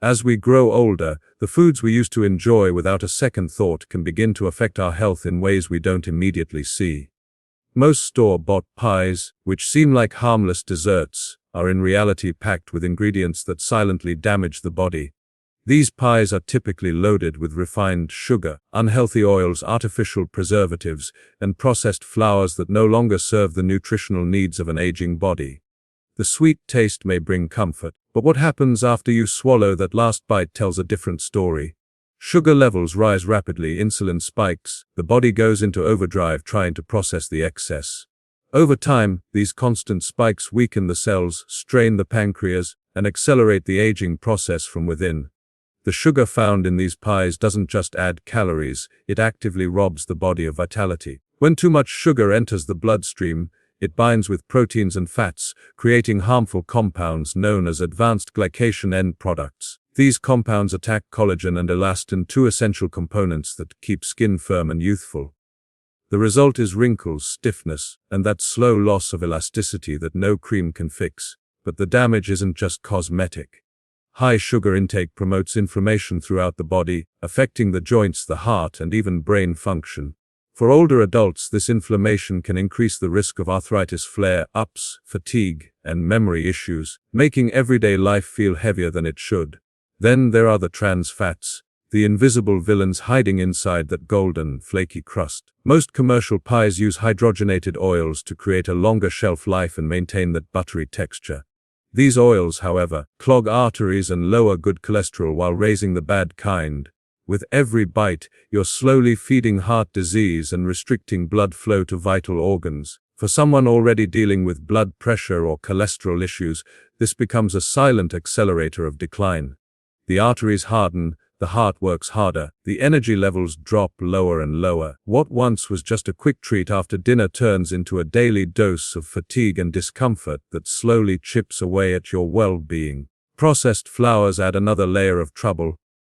As we grow older, the foods we used to enjoy without a second thought can begin to affect our health in ways we don't immediately see. Most store-bought pies, which seem like harmless desserts, are in reality packed with ingredients that silently damage the body. These pies are typically loaded with refined sugar, unhealthy oils, artificial preservatives, and processed flours that no longer serve the nutritional needs of an aging body. The sweet taste may bring comfort, but what happens after you swallow that last bite tells a different story. Sugar levels rise rapidly, insulin spikes, the body goes into overdrive trying to process the excess. Over time, these constant spikes weaken the cells, strain the pancreas, and accelerate the aging process from within. The sugar found in these pies doesn't just add calories, it actively robs the body of vitality. When too much sugar enters the bloodstream, it binds with proteins and fats, creating harmful compounds known as advanced glycation end products. These compounds attack collagen and elastin, two essential components that keep skin firm and youthful. The result is wrinkles, stiffness, and that slow loss of elasticity that no cream can fix. But the damage isn't just cosmetic. High sugar intake promotes inflammation throughout the body, affecting the joints, the heart, and even brain function. For older adults, this inflammation can increase the risk of arthritis flare-ups, fatigue, and memory issues, making everyday life feel heavier than it should. Then there are the trans fats, the invisible villains hiding inside that golden, flaky crust. Most commercial pies use hydrogenated oils to create a longer shelf life and maintain that buttery texture. These oils, however, clog arteries and lower good cholesterol while raising the bad kind. With every bite, you're slowly feeding heart disease and restricting blood flow to vital organs. For someone already dealing with blood pressure or cholesterol issues, this becomes a silent accelerator of decline. The arteries harden, the heart works harder, the energy levels drop lower and lower. What once was just a quick treat after dinner turns into a daily dose of fatigue and discomfort that slowly chips away at your well-being. Processed flours add another layer of trouble.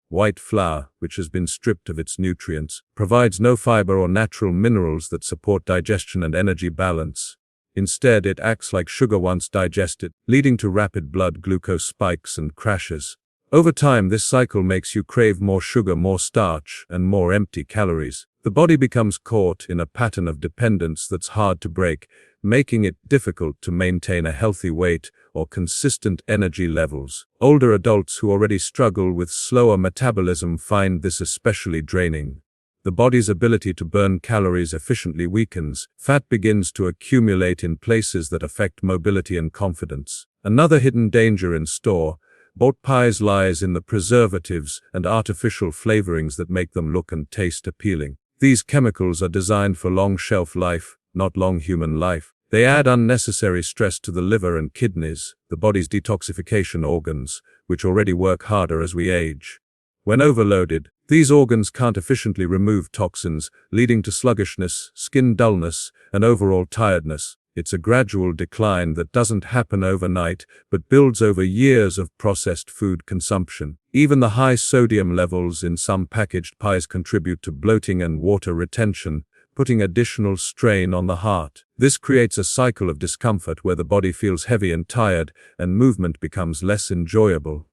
White flour, which has been stripped of its nutrients, provides no fiber or natural minerals that support digestion and energy balance. Instead, it acts like sugar once digested, leading to rapid blood glucose spikes and crashes. Over time, this cycle makes you crave more sugar, more starch, and more empty calories. The body becomes caught in a pattern of dependence that's hard to break, making it difficult to maintain a healthy weight or consistent energy levels. Older adults who already struggle with slower metabolism find this especially draining. The body's ability to burn calories efficiently weakens. Fat begins to accumulate in places that affect mobility and confidence. Another hidden danger in store-bought pies lies in the preservatives and artificial flavorings that make them look and taste appealing. These chemicals are designed for long shelf life, not long human life. They add unnecessary stress to the liver and kidneys, the body's detoxification organs, which already work harder as we age. When overloaded, these organs can't efficiently remove toxins, leading to sluggishness, skin dullness, and overall tiredness. It's a gradual decline that doesn't happen overnight, but builds over years of processed food consumption. Even the high sodium levels in some packaged pies contribute to bloating and water retention, putting additional strain on the heart. This creates a cycle of discomfort where the body feels heavy and tired, and movement becomes less enjoyable.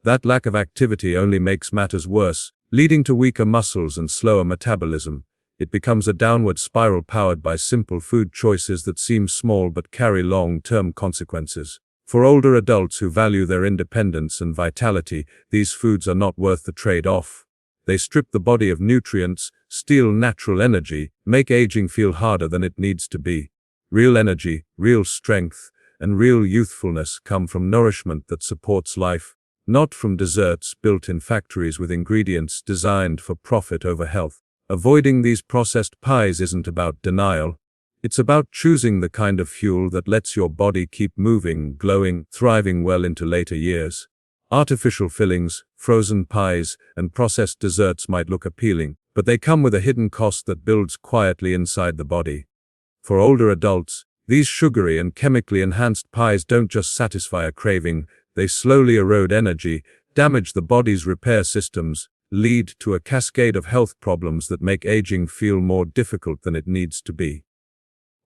That lack of activity only makes matters worse, leading to weaker muscles and slower metabolism. It becomes a downward spiral powered by simple food choices that seem small but carry long-term consequences. For older adults who value their independence and vitality, these foods are not worth the trade-off. They strip the body of nutrients, steal natural energy, make aging feel harder than it needs to be. Real energy, real strength, and real youthfulness come from nourishment that supports life, not from desserts built in factories with ingredients designed for profit over health. Avoiding these processed pies isn't about denial. It's about choosing the kind of fuel that lets your body keep moving, glowing, thriving well into later years. Artificial fillings, frozen pies, and processed desserts might look appealing, but they come with a hidden cost that builds quietly inside the body. For older adults, these sugary and chemically enhanced pies don't just satisfy a craving, they slowly erode energy, damage the body's repair systems, lead to a cascade of health problems that make aging feel more difficult than it needs to be.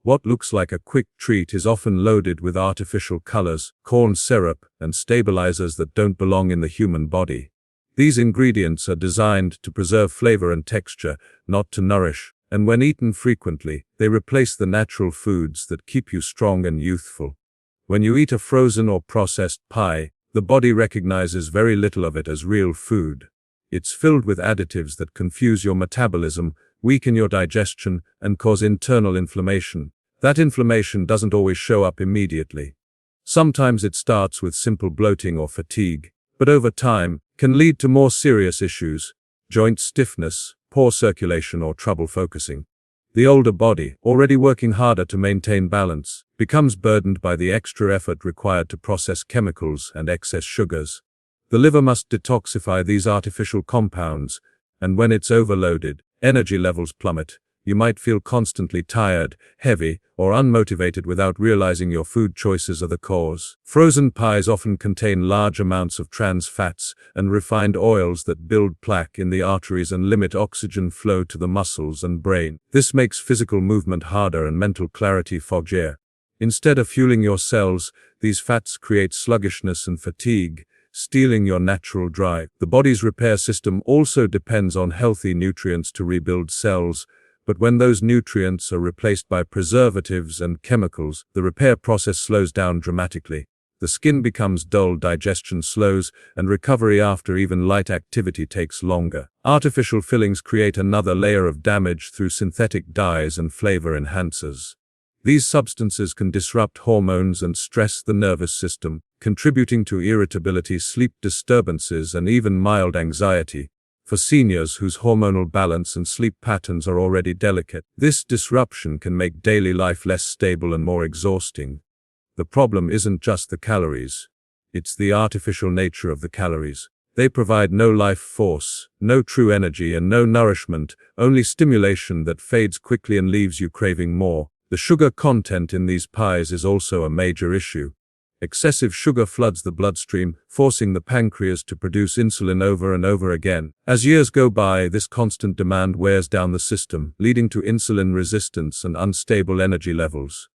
What looks like a quick treat is often loaded with artificial colors, corn syrup, and stabilizers that don't belong in the human body. These ingredients are designed to preserve flavor and texture, not to nourish, and when eaten frequently, they replace the natural foods that keep you strong and youthful. When you eat a frozen or processed pie, the body recognizes very little of it as real food. It's filled with additives that confuse your metabolism, weaken your digestion, and cause internal inflammation. That inflammation doesn't always show up immediately. Sometimes it starts with simple bloating or fatigue, but over time, can lead to more serious issues, joint stiffness, poor circulation, or trouble focusing. The older body, already working harder to maintain balance, becomes burdened by the extra effort required to process chemicals and excess sugars. The liver must detoxify these artificial compounds, and when it's overloaded, energy levels plummet. You might feel constantly tired, heavy, or unmotivated without realizing your food choices are the cause. Frozen pies often contain large amounts of trans fats and refined oils that build plaque in the arteries and limit oxygen flow to the muscles and brain. This makes physical movement harder and mental clarity foggier. Instead of fueling your cells, these fats create sluggishness and fatigue, stealing your natural drive. The body's repair system also depends on healthy nutrients to rebuild cells, but when those nutrients are replaced by preservatives and chemicals, the repair process slows down dramatically. The skin becomes dull, digestion slows, and recovery after even light activity takes longer. Artificial fillings create another layer of damage through synthetic dyes and flavor enhancers. These substances can disrupt hormones and stress the nervous system, contributing to irritability, sleep disturbances, and even mild anxiety. For seniors whose hormonal balance and sleep patterns are already delicate, this disruption can make daily life less stable and more exhausting. The problem isn't just the calories. It's the artificial nature of the calories. They provide no life force, no true energy, and no nourishment, only stimulation that fades quickly and leaves you craving more. The sugar content in these pies is also a major issue. Excessive sugar floods the bloodstream, forcing the pancreas to produce insulin over and over again. As years go by, this constant demand wears down the system, leading to insulin resistance and unstable energy levels.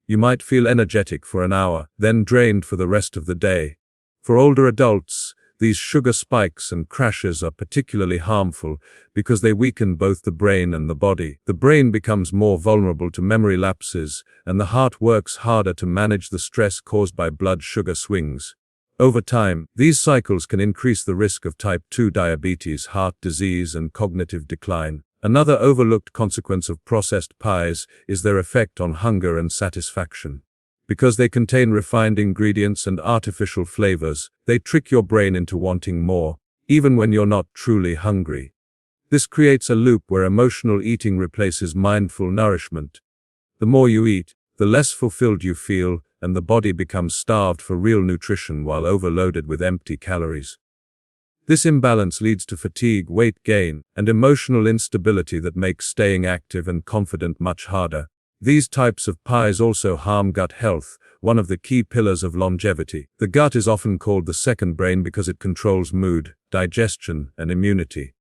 You might feel energetic for an hour, then drained for the rest of the day. For older adults, these sugar spikes and crashes are particularly harmful because they weaken both the brain and the body. The brain becomes more vulnerable to memory lapses, and the heart works harder to manage the stress caused by blood sugar swings. Over time, these cycles can increase the risk of type 2 diabetes, heart disease, and cognitive decline. Another overlooked consequence of processed pies is their effect on hunger and satisfaction. Because they contain refined ingredients and artificial flavors, they trick your brain into wanting more, even when you're not truly hungry. This creates a loop where emotional eating replaces mindful nourishment. The more you eat, the less fulfilled you feel, and the body becomes starved for real nutrition while overloaded with empty calories. This imbalance leads to fatigue, weight gain, and emotional instability that makes staying active and confident much harder. These types of pies also harm gut health, one of the key pillars of longevity. The gut is often called the second brain because it controls mood, digestion, and immunity.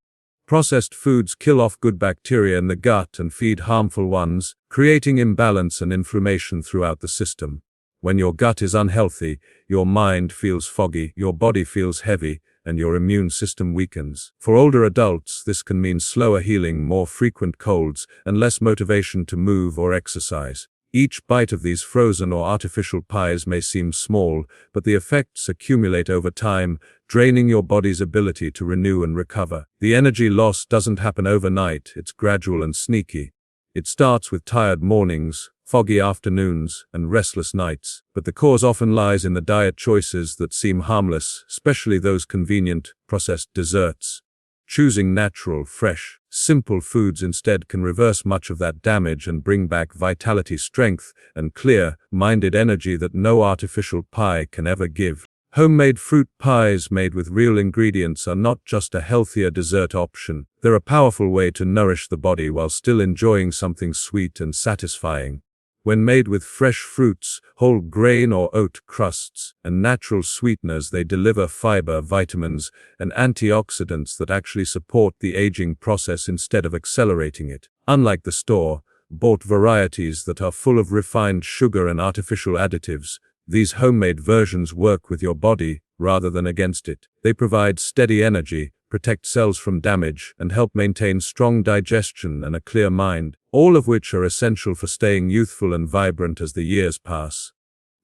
Processed foods kill off good bacteria in the gut and feed harmful ones, creating imbalance and inflammation throughout the system. When your gut is unhealthy, your mind feels foggy, your body feels heavy, and your immune system weakens. For older adults, this can mean slower healing, more frequent colds, and less motivation to move or exercise. Each bite of these frozen or artificial pies may seem small, but the effects accumulate over time, draining your body's ability to renew and recover. The energy loss doesn't happen overnight, it's gradual and sneaky. It starts with tired mornings, foggy afternoons, and restless nights, but the cause often lies in the diet choices that seem harmless, especially those convenient, processed desserts. Choosing natural, fresh, simple foods instead can reverse much of that damage and bring back vitality, strength, and clear-minded energy that no artificial pie can ever give. Homemade fruit pies made with real ingredients are not just a healthier dessert option, they're a powerful way to nourish the body while still enjoying something sweet and satisfying. When made with fresh fruits, whole grain or oat crusts, and natural sweeteners, they deliver fiber, vitamins, and antioxidants that actually support the aging process instead of accelerating it. Unlike the store, bought varieties that are full of refined sugar and artificial additives. These homemade versions work with your body rather than against it. They provide steady energy, protect cells from damage, and help maintain strong digestion and a clear mind, all of which are essential for staying youthful and vibrant as the years pass.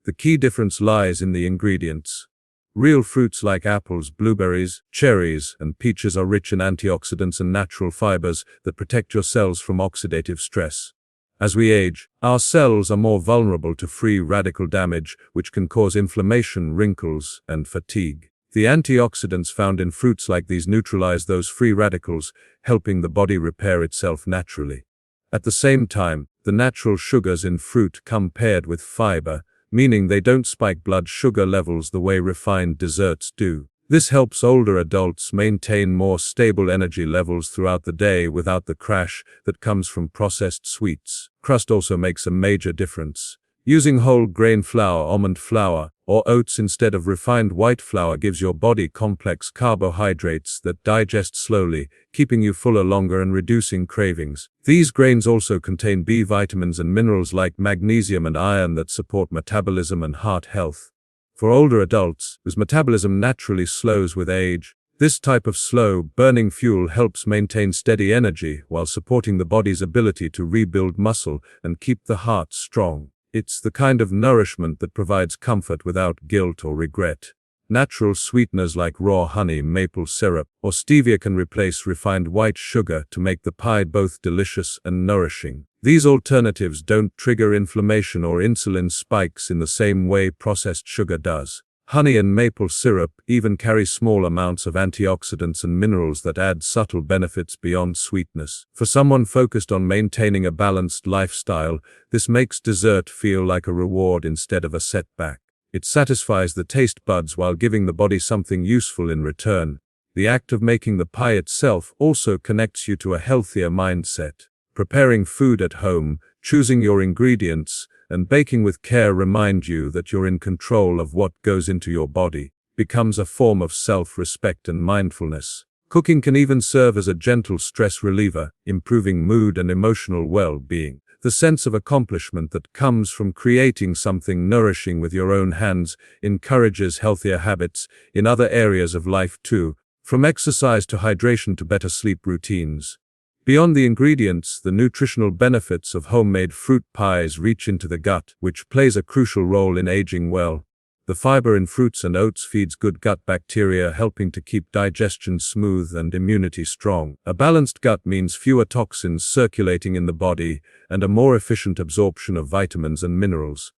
The key difference lies in the ingredients. Real fruits like apples, blueberries, cherries, and peaches are rich in antioxidants and natural fibers that protect your cells from oxidative stress. As we age, our cells are more vulnerable to free radical damage, which can cause inflammation, wrinkles, and fatigue. The antioxidants found in fruits like these neutralize those free radicals, helping the body repair itself naturally. At the same time, the natural sugars in fruit come paired with fiber, meaning they don't spike blood sugar levels the way refined desserts do. This helps older adults maintain more stable energy levels throughout the day without the crash that comes from processed sweets. Crust also makes a major difference. Using whole grain flour, almond flour, or oats instead of refined white flour gives your body complex carbohydrates that digest slowly, keeping you fuller longer and reducing cravings. These grains also contain B vitamins and minerals like magnesium and iron that support metabolism and heart health. For older adults, whose metabolism naturally slows with age, this type of slow-burning fuel helps maintain steady energy while supporting the body's ability to rebuild muscle and keep the heart strong. It's the kind of nourishment that provides comfort without guilt or regret. Natural sweeteners like raw honey, maple syrup, or stevia can replace refined white sugar to make the pie both delicious and nourishing. These alternatives don't trigger inflammation or insulin spikes in the same way processed sugar does. Honey and maple syrup even carry small amounts of antioxidants and minerals that add subtle benefits beyond sweetness. For someone focused on maintaining a balanced lifestyle, this makes dessert feel like a reward instead of a setback. It satisfies the taste buds while giving the body something useful in return. The act of making the pie itself also connects you to a healthier mindset. Preparing food at home, choosing your ingredients, and baking with care remind you that you're in control of what goes into your body, becomes a form of self-respect and mindfulness. Cooking can even serve as a gentle stress reliever, improving mood and emotional well-being. The sense of accomplishment that comes from creating something nourishing with your own hands encourages healthier habits in other areas of life too, from exercise to hydration to better sleep routines. Beyond the ingredients, the nutritional benefits of homemade fruit pies reach into the gut, which plays a crucial role in aging well. The fiber in fruits and oats feeds good gut bacteria, helping to keep digestion smooth and immunity strong. A balanced gut means fewer toxins circulating in the body and a more efficient absorption of vitamins and minerals.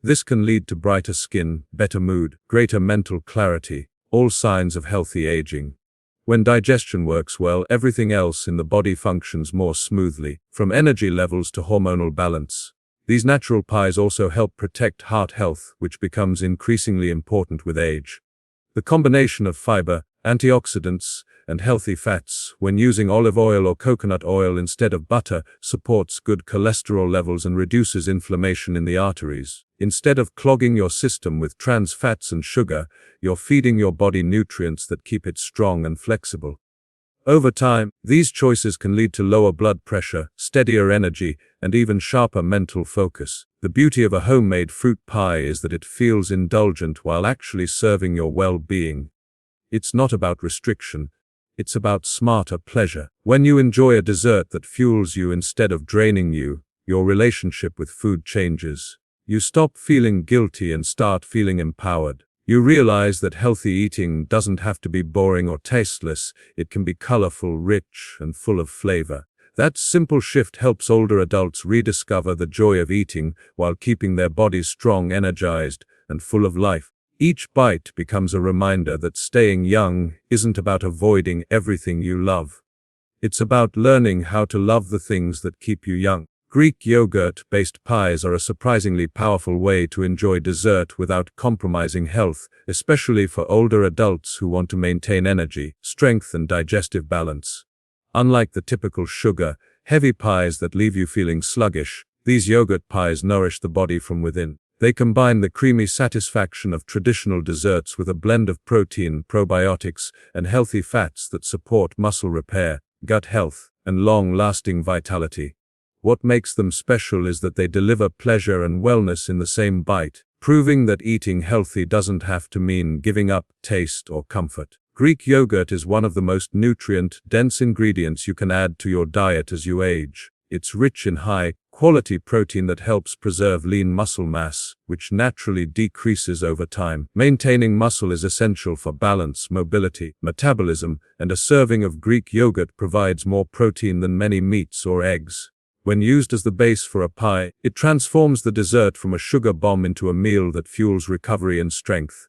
This can lead to brighter skin, better mood, greater mental clarity, all signs of healthy aging. When digestion works well, everything else in the body functions more smoothly, from energy levels to hormonal balance. These natural pies also help protect heart health, which becomes increasingly important with age. The combination of fiber, antioxidants, and healthy fats, when using olive oil or coconut oil instead of butter, supports good cholesterol levels and reduces inflammation in the arteries. Instead of clogging your system with trans fats and sugar, you're feeding your body nutrients that keep it strong and flexible. Over time, these choices can lead to lower blood pressure, steadier energy, and even sharper mental focus. The beauty of a homemade fruit pie is that it feels indulgent while actually serving your well-being. It's not about restriction, it's about smarter pleasure. When you enjoy a dessert that fuels you instead of draining you, your relationship with food changes. You stop feeling guilty and start feeling empowered. You realize that healthy eating doesn't have to be boring or tasteless, it can be colorful, rich, and full of flavor. That simple shift helps older adults rediscover the joy of eating while keeping their bodies strong, energized, and full of life. Each bite becomes a reminder that staying young isn't about avoiding everything you love. It's about learning how to love the things that keep you young. Greek yogurt-based pies are a surprisingly powerful way to enjoy dessert without compromising health, especially for older adults who want to maintain energy, strength, and digestive balance. Unlike the typical sugar, heavy pies that leave you feeling sluggish, these yogurt pies nourish the body from within. They combine the creamy satisfaction of traditional desserts with a blend of protein, probiotics, and healthy fats that support muscle repair, gut health, and long-lasting vitality. What makes them special is that they deliver pleasure and wellness in the same bite, proving that eating healthy doesn't have to mean giving up taste or comfort. Greek yogurt is one of the most nutrient-dense ingredients you can add to your diet as you age. It's rich in high-quality protein that helps preserve lean muscle mass, which naturally decreases over time. Maintaining muscle is essential for balance, mobility, metabolism, and a serving of Greek yogurt provides more protein than many meats or eggs. When used as the base for a pie, it transforms the dessert from a sugar bomb into a meal that fuels recovery and strength.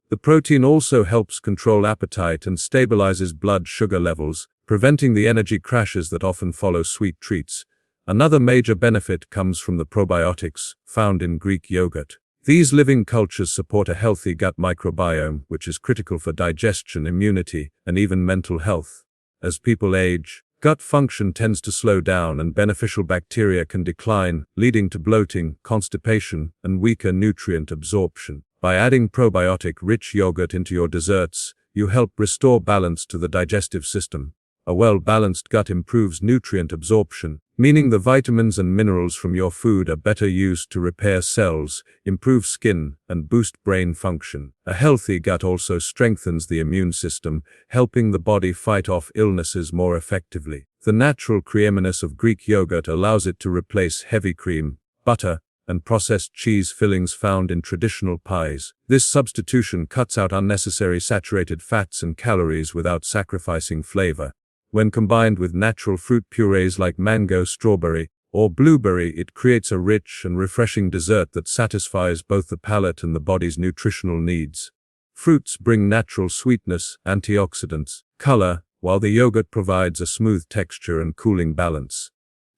The protein also helps control appetite and stabilizes blood sugar levels, preventing the energy crashes that often follow sweet treats. Another major benefit comes from the probiotics found in Greek yogurt. These living cultures support a healthy gut microbiome, which is critical for digestion, immunity, and even mental health. As people age, gut function tends to slow down and beneficial bacteria can decline, leading to bloating, constipation, and weaker nutrient absorption. By adding probiotic-rich yogurt into your desserts, you help restore balance to the digestive system. A well-balanced gut improves nutrient absorption, meaning the vitamins and minerals from your food are better used to repair cells, improve skin, and boost brain function. A healthy gut also strengthens the immune system, helping the body fight off illnesses more effectively. The natural creaminess of Greek yogurt allows it to replace heavy cream, butter, and processed cheese fillings found in traditional pies. This substitution cuts out unnecessary saturated fats and calories without sacrificing flavor. When combined with natural fruit purees like mango, strawberry, or blueberry, it creates a rich and refreshing dessert that satisfies both the palate and the body's nutritional needs. Fruits bring natural sweetness, antioxidants, color, while the yogurt provides a smooth texture and cooling balance.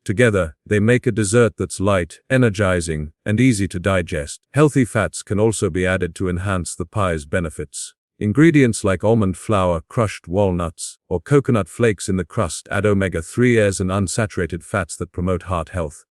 Together, they make a dessert that's light, energizing, and easy to digest. Healthy fats can also be added to enhance the pie's benefits. Ingredients like almond flour, crushed walnuts, or coconut flakes in the crust add omega-3s and unsaturated fats that promote heart health.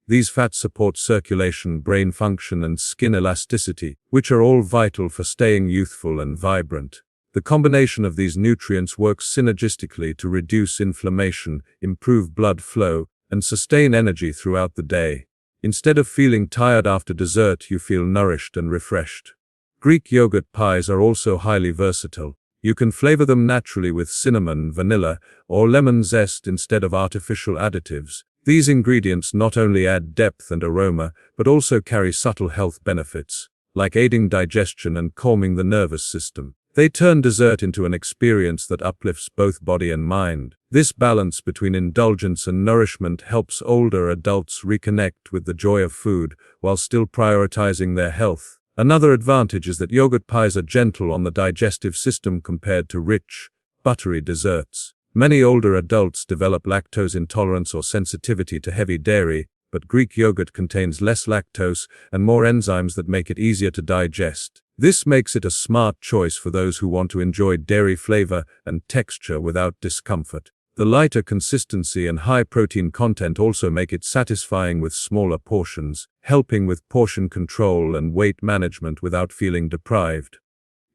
These fats support circulation, brain function, and skin elasticity, which are all vital for staying youthful and vibrant. The combination of these nutrients works synergistically to reduce inflammation, improve blood flow, and sustain energy throughout the day. Instead of feeling tired after dessert, you feel nourished and refreshed. Greek yogurt pies are also highly versatile. You can flavor them naturally with cinnamon, vanilla, or lemon zest instead of artificial additives. These ingredients not only add depth and aroma, but also carry subtle health benefits, like aiding digestion and calming the nervous system. They turn dessert into an experience that uplifts both body and mind. This balance between indulgence and nourishment helps older adults reconnect with the joy of food while still prioritizing their health. Another advantage is that yogurt pies are gentle on the digestive system compared to rich, buttery desserts. Many older adults develop lactose intolerance or sensitivity to heavy dairy, but Greek yogurt contains less lactose and more enzymes that make it easier to digest. This makes it a smart choice for those who want to enjoy dairy flavor and texture without discomfort. The lighter consistency and high protein content also make it satisfying with smaller portions, helping with portion control and weight management without feeling deprived.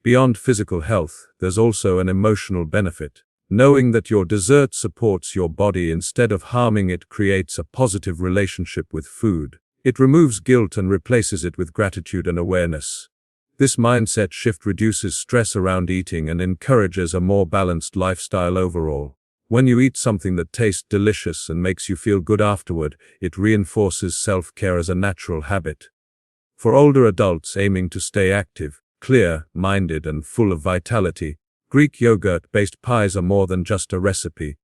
Beyond physical health, there's also an emotional benefit. Knowing that your dessert supports your body instead of harming it creates a positive relationship with food. It removes guilt and replaces it with gratitude and awareness. This mindset shift reduces stress around eating and encourages a more balanced lifestyle overall. When you eat something that tastes delicious and makes you feel good afterward, it reinforces self-care as a natural habit. For older adults aiming to stay active, clear-minded, and full of vitality, Greek yogurt-based pies are more than just a recipe.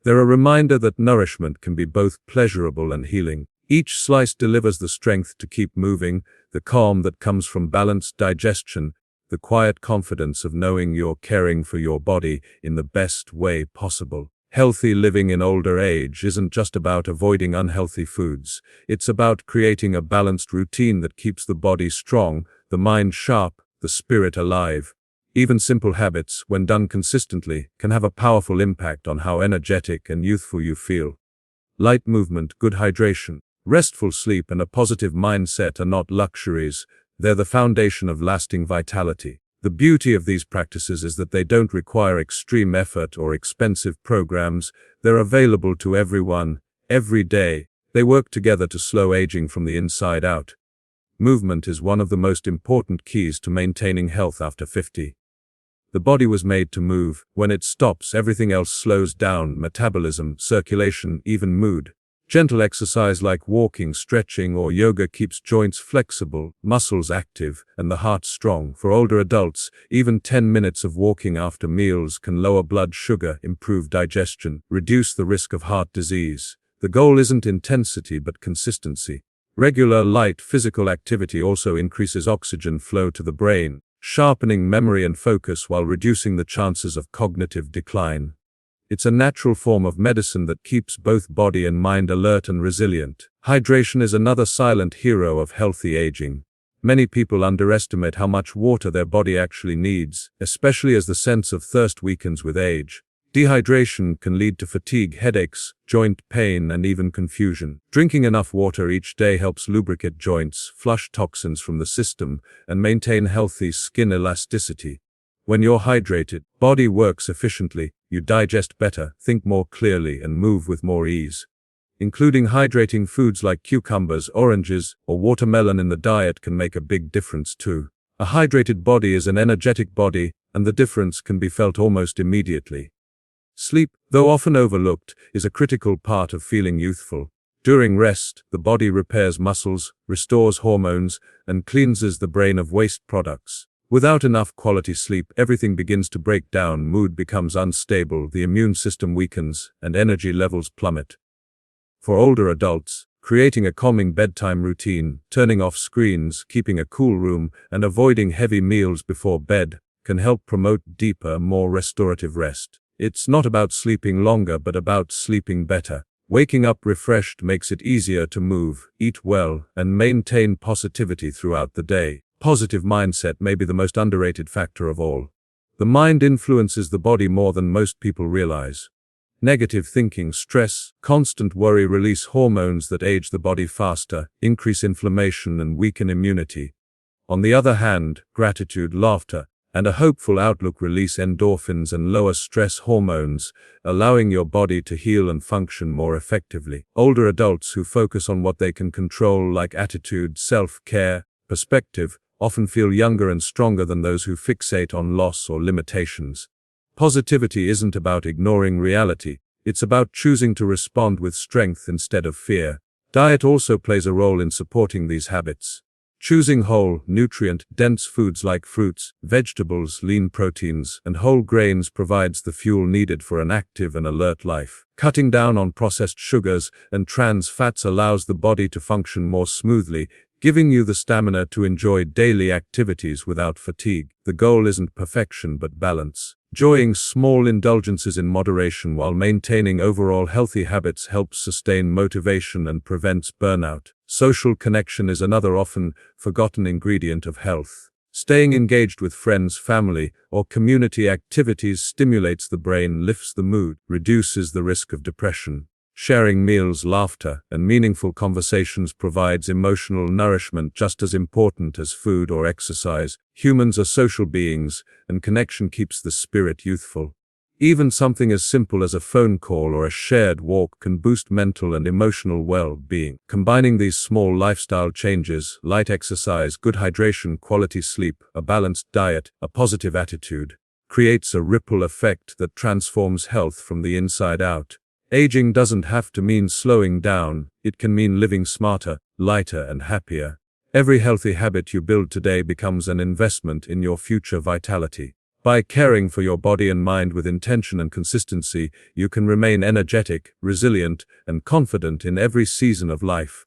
They're a reminder that nourishment can be both pleasurable and healing. Each slice delivers the strength to keep moving, the calm that comes from balanced digestion, the quiet confidence of knowing you're caring for your body in the best way possible. Healthy living in older age isn't just about avoiding unhealthy foods. It's about creating a balanced routine that keeps the body strong, the mind sharp, the spirit alive. Even simple habits, when done consistently, can have a powerful impact on how energetic and youthful you feel. Light movement, good hydration, restful sleep, and a positive mindset are not luxuries. They're the foundation of lasting vitality. The beauty of these practices is that they don't require extreme effort or expensive programs. They're available to everyone, every day. They work together to slow aging from the inside out. Movement is one of the most important keys to maintaining health after 50. The body was made to move. When it stops, everything else slows down: metabolism, circulation, even mood. Gentle exercise like walking, stretching, or yoga keeps joints flexible, muscles active, and the heart strong. For older adults, even 10 minutes of walking after meals can lower blood sugar, improve digestion, reduce the risk of heart disease. The goal isn't intensity but consistency. Regular light physical activity also increases oxygen flow to the brain, sharpening memory and focus while reducing the chances of cognitive decline. It's a natural form of medicine that keeps both body and mind alert and resilient. Hydration is another silent hero of healthy aging. Many people underestimate how much water their body actually needs, especially as the sense of thirst weakens with age. Dehydration can lead to fatigue, headaches, joint pain, and even confusion. Drinking enough water each day helps lubricate joints, flush toxins from the system, and maintain healthy skin elasticity. When you're hydrated, body works efficiently, you digest better, think more clearly, and move with more ease. Including hydrating foods like cucumbers, oranges, or watermelon in the diet can make a big difference too. A hydrated body is an energetic body, and the difference can be felt almost immediately. Sleep, though often overlooked, is a critical part of feeling youthful. During rest, the body repairs muscles, restores hormones, and cleanses the brain of waste products. Without enough quality sleep, everything begins to break down, mood becomes unstable, the immune system weakens, and energy levels plummet. For older adults, creating a calming bedtime routine, turning off screens, keeping a cool room, and avoiding heavy meals before bed can help promote deeper, more restorative rest. It's not about sleeping longer but about sleeping better. Waking up refreshed makes it easier to move, eat well, and maintain positivity throughout the day. Positive mindset may be the most underrated factor of all. The mind influences the body more than most people realize. Negative thinking, stress, constant worry release hormones that age the body faster, increase inflammation, and weaken immunity. On the other hand, gratitude, laughter, and a hopeful outlook release endorphins and lower stress hormones, allowing your body to heal and function more effectively. Older adults who focus on what they can control, like attitude, self-care, perspective, often feel younger and stronger than those who fixate on loss or limitations. Positivity isn't about ignoring reality, it's about choosing to respond with strength instead of fear. Diet also plays a role in supporting these habits. Choosing whole, nutrient-dense foods like fruits, vegetables, lean proteins, and whole grains provides the fuel needed for an active and alert life. Cutting down on processed sugars and trans fats allows the body to function more smoothly, giving you the stamina to enjoy daily activities without fatigue. The goal isn't perfection but balance. Enjoying small indulgences in moderation while maintaining overall healthy habits helps sustain motivation and prevents burnout. Social connection is another often forgotten ingredient of health. Staying engaged with friends, family, or community activities stimulates the brain, lifts the mood, reduces the risk of depression. Sharing meals, laughter, and meaningful conversations provides emotional nourishment just as important as food or exercise. Humans are social beings, and connection keeps the spirit youthful. Even something as simple as a phone call or a shared walk can boost mental and emotional well-being. Combining these small lifestyle changes, light exercise, good hydration, quality sleep, a balanced diet, a positive attitude, creates a ripple effect that transforms health from the inside out. Aging doesn't have to mean slowing down, it can mean living smarter, lighter, and happier. Every healthy habit you build today becomes an investment in your future vitality. By caring for your body and mind with intention and consistency, you can remain energetic, resilient, and confident in every season of life.